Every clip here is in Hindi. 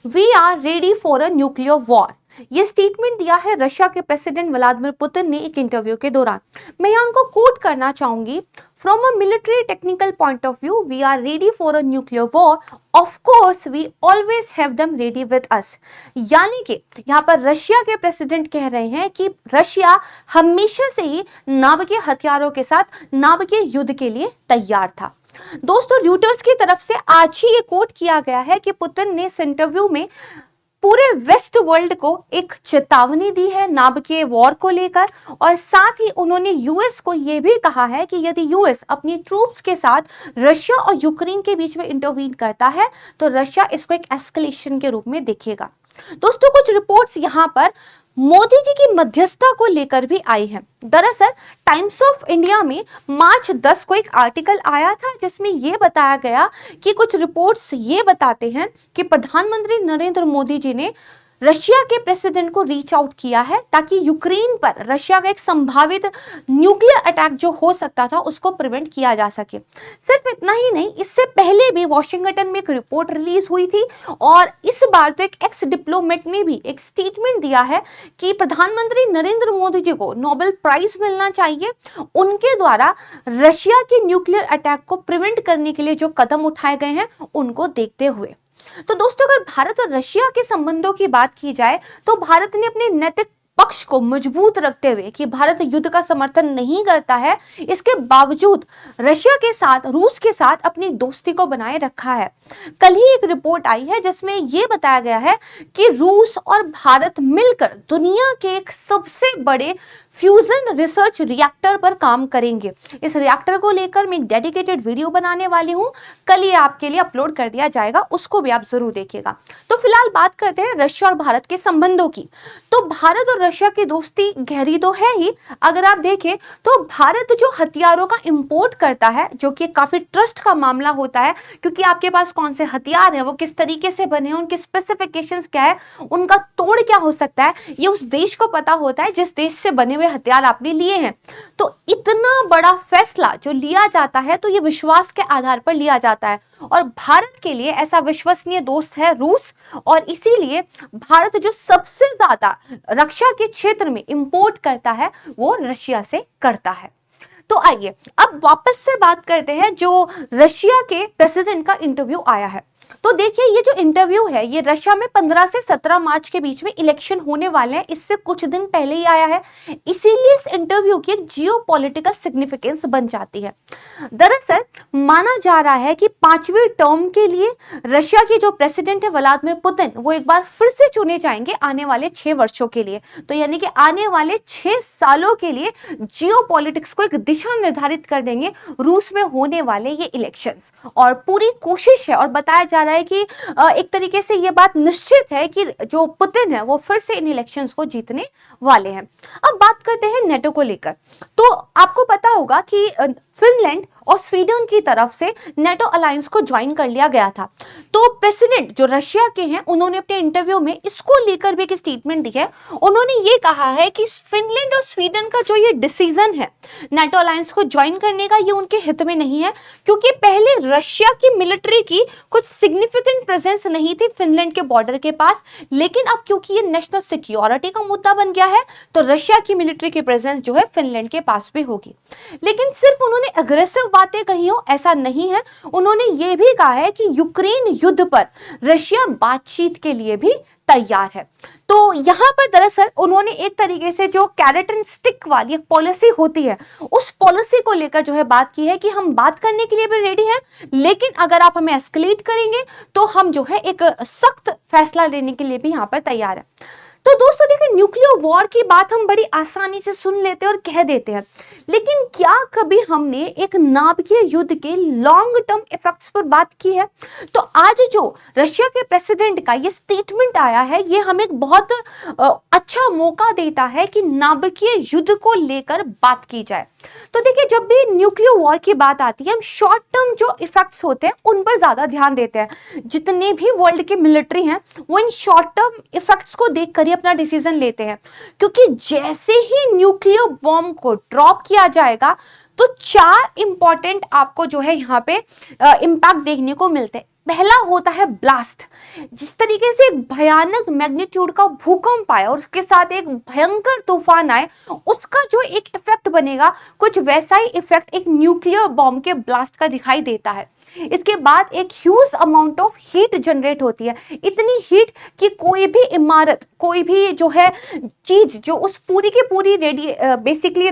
We are ready for a nuclear war. ये स्टेटमेंट दिया है रशिया के प्रेसिडेंट व्लादिमीर पुतिन ने एक इंटरव्यू के दौरान। मैं यहाँ उनको कोट करना चाहूंगी, from a military technical point of view we are ready for a nuclear war, of course we always have them ready with us. यानी कि यहाँ पर रशिया के प्रेसिडेंट कह रहे हैं कि रशिया हमेशा से ही नाभिकीय हथियारों के साथ नाभिकीय युद्ध के लिए तैयार था। दोस्तों, र्यूटर्स की तरफ से आज ही ये कोट किया गया है कि पुतिन ने इस इंटरव्यू में पूरे वेस्ट वर्ल्ड को एक चेतावनी दी है नाभिकीय वॉर को लेकर, और साथ ही उन्होंने यूएस को यह भी कहा है कि यदि यूएस अपनी ट्रूप्स के साथ रशिया और यूक्रेन के बीच में इंटरवीन करता है तो रशिया इसको एक एस्केलेशन के रूप में देखेगा। दोस्तों, कुछ रिपोर्ट्स यहां पर मोदी जी की मध्यस्थता को लेकर भी आई है। दरअसल टाइम्स ऑफ इंडिया में मार्च 10 को एक आर्टिकल आया था जिसमें यह बताया गया कि कुछ रिपोर्ट्स ये बताते हैं कि प्रधानमंत्री नरेंद्र मोदी जी ने रशिया के प्रेसिडेंट को रीच आउट किया है ताकि यूक्रेन पर रशिया का एक संभावित न्यूक्लियर अटैक जो हो सकता था उसको प्रिवेंट किया जा सके। सिर्फ इतना ही नहीं, इससे पहले भी वॉशिंगटन में एक रिपोर्ट रिलीज हुई थी और इस बार तो एक एक्स डिप्लोमेट ने भी एक स्टेटमेंट दिया है कि प्रधानमंत्री नरेंद्र मोदी जी को नोबेल प्राइज मिलना चाहिए, उनके द्वारा रशिया के न्यूक्लियर अटैक को प्रिवेंट करने के लिए जो कदम उठाए गए हैं उनको देखते हुए। तो दोस्तों, अगर भारत और रशिया के संबंधों की बात की जाए तो भारत ने अपने नैतिक पक्ष को मजबूत रखते हुए कि भारत युद्ध का समर्थन नहीं करता है, इसके बावजूद रशिया के साथ, रूस के साथ अपनी दोस्ती को बनाए रखा है। कल ही एक रिपोर्ट आई है जिसमें यह बताया गया है कि रूस और भारत मिलकर दुनिया के एक सबसे बड़े फ्यूजन रिसर्च रिएक्टर पर काम करेंगे। इस रिएक्टर को लेकर मैं एक डेडिकेटेड वीडियो बनाने वाली हूं, कल ये आपके लिए अपलोड कर दिया जाएगा, उसको भी आप जरूर देखिएगा। तो फिलहाल बात करते हैं रशिया और भारत के संबंधों की। तो भारत और रशिया की दोस्ती गहरी तो है ही, अगर आप देखें तो भारत जो हथियारों का इंपोर्ट करता है, जो कि काफी ट्रस्ट का मामला होता है, क्योंकि आपके पास कौन से हथियार है, वो किस तरीके से बने हैं, उनके स्पेसिफिकेशंस क्या है, उनका तोड़ क्या हो सकता है, ये उस देश को पता होता है जिस देश से बने हुए हथियार आपने लिए हैं। तो इतना बड़ा फैसला जो लिया जाता है तो ये विश्वास के आधार पर लिया जाता है, और भारत के लिए ऐसा विश्वसनीय दोस्त है रूस, और इसीलिए भारत जो सबसे ज्यादा रक्षा के क्षेत्र में इंपोर्ट करता है वो रशिया से करता है। तो आइए अब वापस से बात करते हैं जो रशिया के प्रेसिडेंट का इंटरव्यू आया है। तो देखिए, ये जो इंटरव्यू है ये रशिया में 15 से 17 मार्च के बीच में इलेक्शन होने वाले हैं, इससे कुछ दिन पहले ही आया है, इसीलिए इस इंटरव्यू की एक जियोपॉलिटिकल सिग्निफिकेंस बन जाती है। दरअसल माना जा रहा है कि 5वीं टर्म के लिए रशिया के जो प्रेसिडेंट है व्लादिमीर पुतिन, वो एक बार फिर से चुने जाएंगे आने वाले 6 वर्षों के लिए। तो यानी कि आने वाले 6 सालों के लिए जियोपॉलिटिक्स को एक दिशा निर्धारित कर देंगे रूस में होने वाले ये इलेक्शंस। और पूरी कोशिश है और बताया जा रहा है कि एक तरीके से ये बात निश्चित है कि जो पुतिन है वो फिर से इन इलेक्शंस को जीतने वाले हैं। अब बात करते हैं नेटो को लेकर। तो आपको पता होगा कि फिनलैंड और स्वीडन की तरफ से नेटो अलायंस को ज्वाइन कर लिया गया था। तो प्रेसिडेंट जो रशिया के हैं उन्होंने अपने इंटरव्यू में इसको लेकर भी एक स्टेटमेंट दी है। उन्होंने ये कहा है कि फिनलैंड और स्वीडन का जो ये डिसीजन है नेटो अलायंस को ज्वाइन करने का, ये उनके हित में नहीं है, क्योंकि पहले रशिया की मिलिट्री की कुछ सिग्निफिकेंट प्रेजेंस नहीं थी फिनलैंड के बॉर्डर के पास, लेकिन अब क्योंकि ये नेशनल सिक्योरिटी का मुद्दा बन गया है तो रशिया की मिलिट्री की प्रेजेंस जो है फिनलैंड के पास भी होगी। लेकिन सिर्फ उन्होंने अग्रेसिव बातें कही हो ऐसा नहीं है, उन्होंने ये भी कहा है कि यूक्रेन युद्ध पर रशिया बातचीत के लिए भी तैयार है। तो यहां पर दरअसल उन्होंने एक तरीके से जो कैरेट एंड स्टिक वाली एक पॉलिसी होती है उस पॉलिसी को लेकर जो है बात की है कि हम बात करने के लिए भी रेडी हैं, लेकिन अगर आप हमें एस्केलेट करेंगे तो हम जो है एक सख्त फैसला लेने के लिए भी यहां पर तैयार है। तो दोस्तों देखिए, न्यूक्लियर वॉर की बात हम बड़ी आसानी से सुन लेते हैं और कह देते हैं, लेकिन क्या कभी हमने एक नाभिकीय युद्ध के लॉन्ग टर्म इफेक्ट्स पर बात की है? तो आज जो रशिया के प्रेसिडेंट का ये स्टेटमेंट आया है ये हमें एक बहुत अच्छा मौका देता है कि नाभिकीय युद्ध को लेकर बात की जाए। तो देखिए, जब भी न्यूक्लियर वॉर की बात आती है हम शॉर्ट टर्म जो इफेक्ट्स होते हैं उन पर ज्यादा ध्यान देते हैं। जितने भी वर्ल्ड के मिलिट्री हैं वो इन शॉर्ट टर्म इफेक्ट्स को देखकर ही अपना डिसीजन लेते हैं, क्योंकि जैसे ही न्यूक्लियर बॉम्ब को ड्रॉप किया जाएगा तो 4 इंपॉर्टेंट आपको जो है यहाँ पे इम्पैक्ट देखने को मिलते हैं। पहला होता है ब्लास्ट। जिस तरीके से एक भयानक मैग्नीट्यूड का भूकंप आया और उसके साथ एक भयंकर तूफान आए, उसका जो एक इफेक्ट बनेगा, कुछ वैसा ही इफेक्ट एक न्यूक्लियर बॉम्ब के ब्लास्ट का दिखाई देता है। इसके बाद एक huge amount of heat generate होती है, इतनी हीट कि कोई भी इमारत, कोई भी जो है चीज जो उस पूरी की पूरी बेसिकली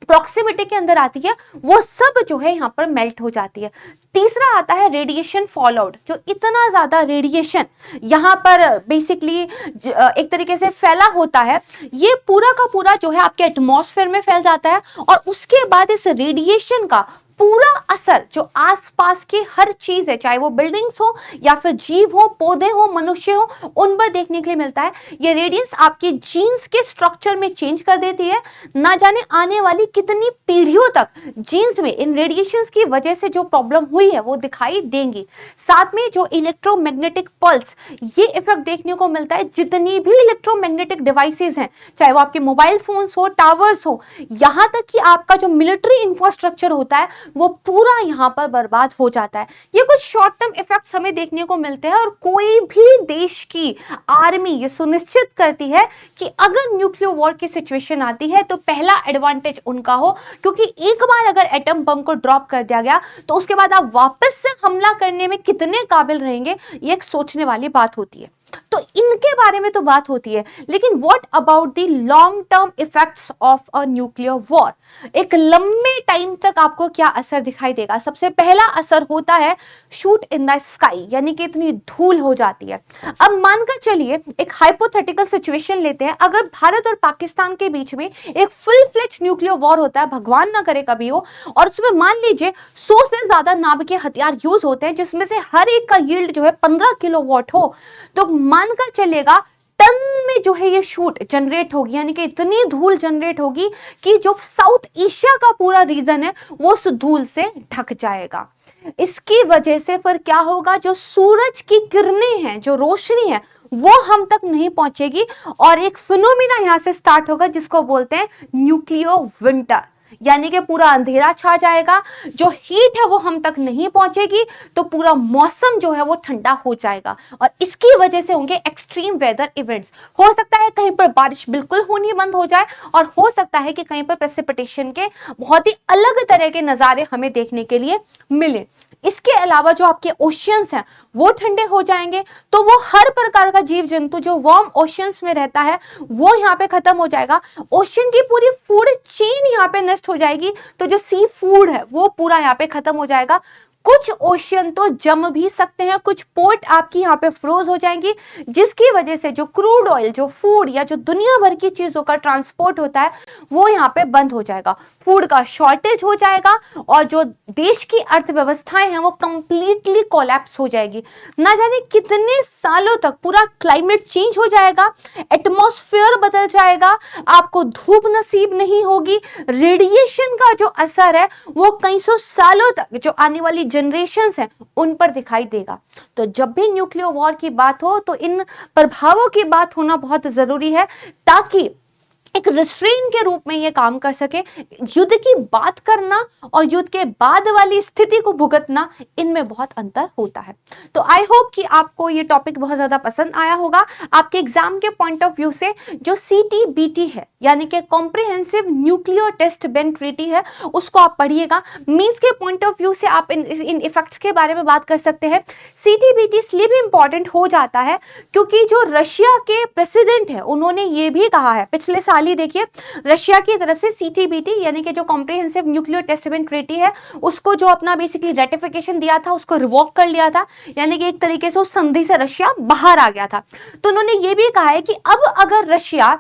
प्रॉक्सिमिटी के अंदर आती है, वो सब जो है यहाँ पर मेल्ट हो जाती है। तीसरा आता है रेडिएशन फॉल आउट। जो इतना ज्यादा रेडिएशन यहाँ पर बेसिकली एक तरीके से फैला होता है, ये पूरा का पूरा जो है आपके एटमॉस्फेयर में फैल जाता है, और उसके बाद इस रेडिएशन का पूरा असर जो आसपास की हर चीज है, चाहे वो बिल्डिंग्स हो या फिर जीव हो, पौधे हो, मनुष्य हो, उन पर देखने के लिए मिलता है। ये रेडियंस आपके जीन्स के स्ट्रक्चर में चेंज कर देती है। ना जाने आने वाली कितनी पीढ़ियों तक जीन्स में इन रेडिएशंस की वजह से जो प्रॉब्लम हुई है वो दिखाई देंगी। साथ में जो इलेक्ट्रोमैग्नेटिक पल्स, ये इफेक्ट देखने को मिलता है। जितनी भी इलेक्ट्रोमैग्नेटिक डिवाइसेस हैं, चाहे वो आपके मोबाइल फोन्स हो, टावर्स हो, यहां तक कि आपका जो मिलिट्री इंफ्रास्ट्रक्चर होता है, वो पूरा यहाँ पर बर्बाद हो जाता है। ये कुछ शॉर्ट टर्म इफेक्ट्स हमें देखने को मिलते हैं, और कोई भी देश की आर्मी ये सुनिश्चित करती है कि अगर न्यूक्लियर वॉर की सिचुएशन आती है तो पहला एडवांटेज उनका हो, क्योंकि एक बार अगर एटम बम को ड्रॉप कर दिया गया तो उसके बाद आप वापस से हमला करने में कितने काबिल रहेंगे, ये एक सोचने वाली बात होती है। तो इनके बारे में तो बात होती है, लेकिन what about the long term effects of a nuclear war? एक लंबे टाइम तक आपको क्या असर दिखाई देगा? सबसे पहला असर होता है शूट इन द स्काई, यानी कि इतनी धूल हो जाती है। अब मानकर चलिए एक हाइपोथेटिकल सिचुएशन लेते हैं, अगर भारत और पाकिस्तान के बीच में एक फुल फ्लेज न्यूक्लियर वॉर होता है, भगवान ना करे कभी हो, और उसमें मान लीजिए 100 से ज्यादा नाभिकीय हथियार यूज होते हैं, जिसमें से हर एक का यील्ड जो है 15 किलोवाट हो, तो मानकर चलेगा टन में जो है ये शूट जनरेट होगी, यानी कि इतनी धूल जनरेट होगी कि जो साउथ एशिया का पूरा रीजन है वो उस धूल से ढक जाएगा। इसकी वजह से फिर क्या होगा, जो सूरज की किरणें हैं, जो रोशनी है, वो हम तक नहीं पहुंचेगी, और एक फिनोमिना यहां से स्टार्ट होगा जिसको बोलते हैं न्यूक्लियर विंटर, यानी कि पूरा अंधेरा छा जाएगा। जो हीट है वो हम तक नहीं पहुंचेगी, तो पूरा मौसम जो है वो ठंडा हो जाएगा, और इसकी वजह से होंगे एक्सट्रीम वेदर इवेंट्स। हो सकता है कहीं पर बारिश बिल्कुल होनी बंद हो जाए, और हो सकता है कि कहीं पर प्रेसिपिटेशन के बहुत ही अलग तरह के नजारे हमें देखने के लिए मिले। इसके अलावा जो आपके ओशियंस हैं वो ठंडे हो जाएंगे, तो वो हर प्रकार का जीव जंतु जो वार्म ओशियंस में रहता है वो यहाँ पे खत्म हो जाएगा। ओशियन की पूरी फूड चेन यहाँ पे नष्ट हो जाएगी, तो जो सी फूड है वो पूरा यहाँ पे खत्म हो जाएगा। कुछ ओशियन तो जम भी सकते हैं, कुछ पोर्ट आपकी यहाँ पे फ्रोज हो जाएंगी, जिसकी वजह से जो क्रूड ऑयल, जो फूड या जो दुनिया भर की चीजों का ट्रांसपोर्ट होता है वो यहाँ पे बंद हो जाएगा, फूड का शॉर्टेज हो जाएगा, और जो देश की अर्थव्यवस्थाएं हैं वो कंप्लीटली कोलैप्स हो जाएगी। ना जाने कितने सालों तक पूरा क्लाइमेट चेंज हो जाएगा, एटमॉस्फेयर बदल जाएगा, आपको धूप नसीब नहीं होगी, रेडिएशन का जो असर है वो कई सौ सालों तक जो आने वाली जनरेशंस हैं उन पर दिखाई देगा। तो जब भी न्यूक्लियर वॉर की बात हो तो इन प्रभावों की बात होना बहुत जरूरी है, ताकि एक रिस्ट्रेन के रूप में ये काम कर सके। युद्ध की बात करना और युद्ध के बाद वाली स्थिति को भुगतना, इनमें बहुत अंतर होता है। तो आई होप कि आपको ये टॉपिक बहुत ज्यादा पसंद आया होगा। आपके एग्जाम के पॉइंट ऑफ व्यू से जो CTBT है, यानी कि comprehensive nuclear test ban treaty है, उसको आप पढ़िएगा। मीन्स के पॉइंट ऑफ व्यू से आप इन इफेक्ट्स के बारे में बात कर सकते हैं। CTBT इसलिए भी इंपॉर्टेंट हो जाता है क्योंकि जो रशिया के प्रेसिडेंट है उन्होंने ये भी कहा है, पिछले साल ही देखिए रशिया की तरफ से CTBT यानी कि जो comprehensive nuclear test ban treaty है, उसको जो अपना बेसिकली रेटिफिकेशन दिया था उसको रिवोक कर लिया था, यानी कि एक तरीके से उस संधि से रशिया बाहर आ गया था। तो उन्होंने ये भी कहा है कि अब अगर रशिया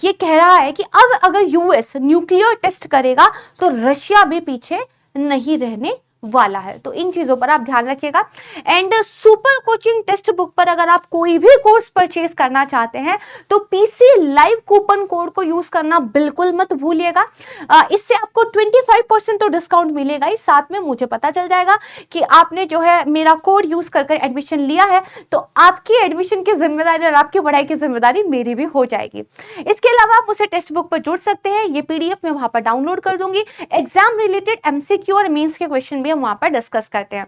ये कह रहा है कि अब अगर US न्यूक्लियर टेस्ट करेगा तो रशिया भी पीछे नहीं रहने वाला है। तो इन चीजों पर आप ध्यान रखिएगा। And super coaching text book पर अगर आप कोई भी कोर्स परचेज करना चाहते हैं तो पीसी लाइव कूपन कोड को यूज करना बिल्कुल मत भूलिएगा। इससे आपको 25% तो डिस्काउंट मिलेगा ही, साथ में मुझे पता चल जाएगा कि आपने जो है मेरा कोड यूज कर एडमिशन लिया है, तो आपकी एडमिशन की जिम्मेदारी और आपकी पढ़ाई की जिम्मेदारी मेरी भी हो जाएगी। इसके अलावा आप मुझसे टेक्स्ट बुक पर जुड़ सकते हैं, ये पीडीएफ मैं वहां पर डाउनलोड कर दूंगी। एग्जाम रिलेटेड एमसीक्यू और मीन्स के क्वेश्चन भी हम वहां पर डिस्कस करते हैं।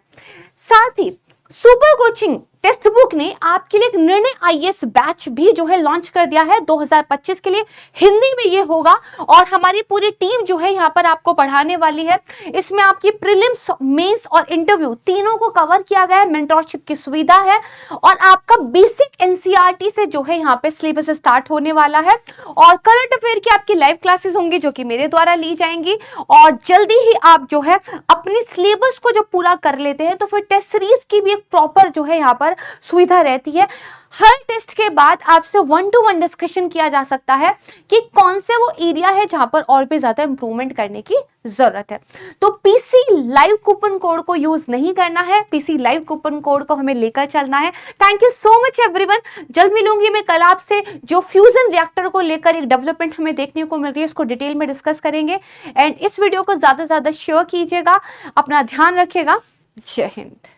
साथ ही सुपर कोचिंग टेक्स्ट बुक ने आपके लिए एक निर्णय आईएएस बैच भी जो है लॉन्च कर दिया है 2025 के लिए। हिंदी में ये होगा और हमारी पूरी टीम जो है यहाँ पर आपको पढ़ाने वाली है। इसमें आपकी प्रीलिम्स, मेंस और इंटरव्यू तीनों को कवर किया गया है, मेंटरशिप की सुविधा है और आपका बेसिक एनसीईआरटी से जो है यहाँ पे सिलेबस स्टार्ट होने वाला है और करंट अफेयर की आपकी लाइव क्लासेस होंगी जो कि मेरे द्वारा ली जाएंगी। और जल्दी ही आप जो है अपने सिलेबस को जब पूरा कर लेते हैं तो फिर टेस्ट सीरीज की भी एक प्रॉपर जो है यहाँ पर सुविधा रहती है। हर टेस्ट के बाद आपसे 1-to-1 डिस्कशन किया जा सकता है कि कौन से वो एरिया है जहां पर और भी ज्यादा इंप्रूवमेंट करने की जरूरत है। तो पीसी लाइव कूपन कोड को यूज नहीं करना है, पीसी लाइव कूपन कोड को हमें लेकर चलना है। Thank you so much everyone. जल्द मिलूंगी मैं कल आपसे, जो फ्यूजन रिएक्टर को लेकर एक डेवलपमेंट हमें देखने को मिल रही है इसको डिटेल में डिस्कस करेंगे। एंड इस वीडियो को ज्यादा से ज्यादा शेयर कीजिएगा। अपना ध्यान रखिएगा। जय हिंद।